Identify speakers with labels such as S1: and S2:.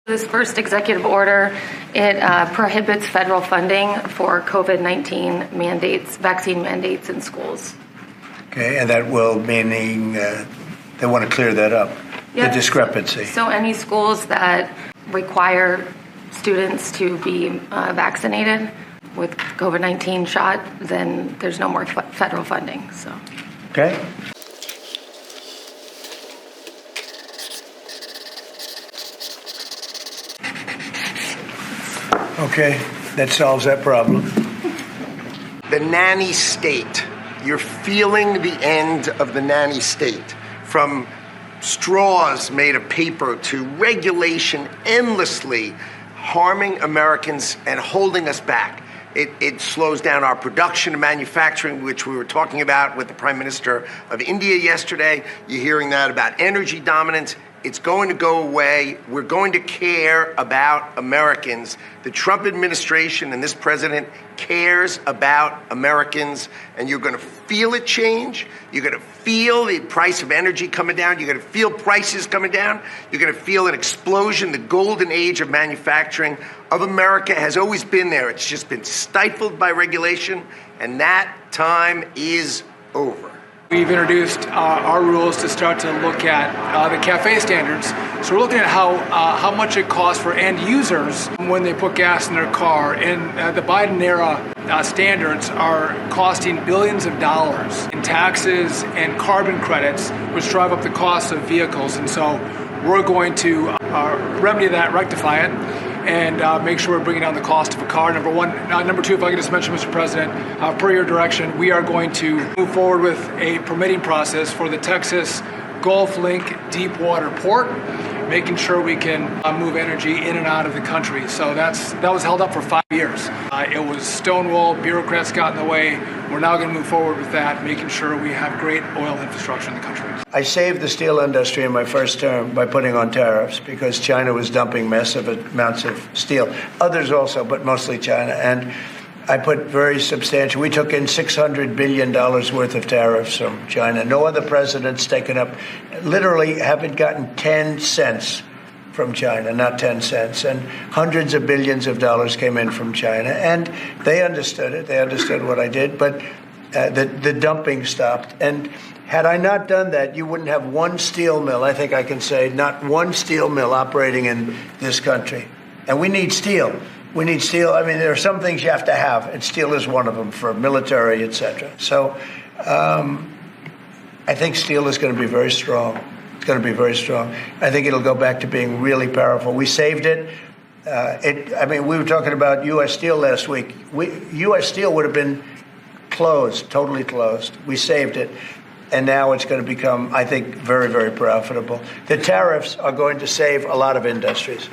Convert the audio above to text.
S1: This first executive order, it prohibits federal funding for COVID-19 mandates, vaccine mandates in schools.
S2: Okay, and that will meaning they want to clear that up,
S1: Yep.
S2: the discrepancy.
S1: So any schools that require students to be vaccinated with COVID-19 shot, then there's no more federal funding. So.
S2: Okay. Okay, that solves that problem.
S3: The nanny state. You're feeling the end of the nanny state. From straws made of paper to regulation endlessly harming Americans and holding us back. It slows down our production and manufacturing, which we were talking about with the Prime Minister of India yesterday. You're hearing that about energy dominance. It's going to go away. We're going to care about Americans. The Trump administration and this president cares about Americans, and you're going to feel it change. You're going to feel the price of energy coming down. You're going to feel prices coming down. You're going to feel an explosion. The golden age of manufacturing of America has always been there. It's just been stifled by regulation, and that time is over.
S4: We've introduced our rules to start to look at the CAFE standards. So we're looking at how much it costs for end users when they put gas in their car. And the Biden era standards are costing billions of dollars in taxes and carbon credits, which drive up the cost of vehicles. And so we're going to remedy that, rectify it, and make sure we're bringing down the cost of a car, number one. Number two, if I could just mention, Mr. President, per your direction, we are going to move forward with a permitting process for the Texas Gulf Link deep water port, making sure we can move energy in and out of the country. So that was held up for 5 years. It was stonewalled, bureaucrats got in the way. We're now going to move forward with that, making sure we have great oil infrastructure in the country.
S2: I saved the steel industry in my first term by putting on tariffs because China was dumping massive amounts of steel. Others also, but mostly China. And I put very substantial. We took in $600 billion worth of tariffs from China. No other president's taken up, literally haven't gotten 10 cents from China, not 10 cents. And hundreds of billions of dollars came in from China. And they understood it. They understood what I did. But the dumping stopped. And had I not done that, you wouldn't have one steel mill, I think I can say, not one steel mill operating in this country. And we need steel. We need steel. I mean, there are some things you have to have, and steel is one of them for military, et cetera. So I think steel is going to be very strong. It's going to be very strong. I think it'll go back to being really powerful. We saved it. We were talking about U.S. Steel last week. U.S. Steel would have been closed, totally closed. We saved it. And now it's going to become, I think, very, very profitable. The tariffs are going to save a lot of industries.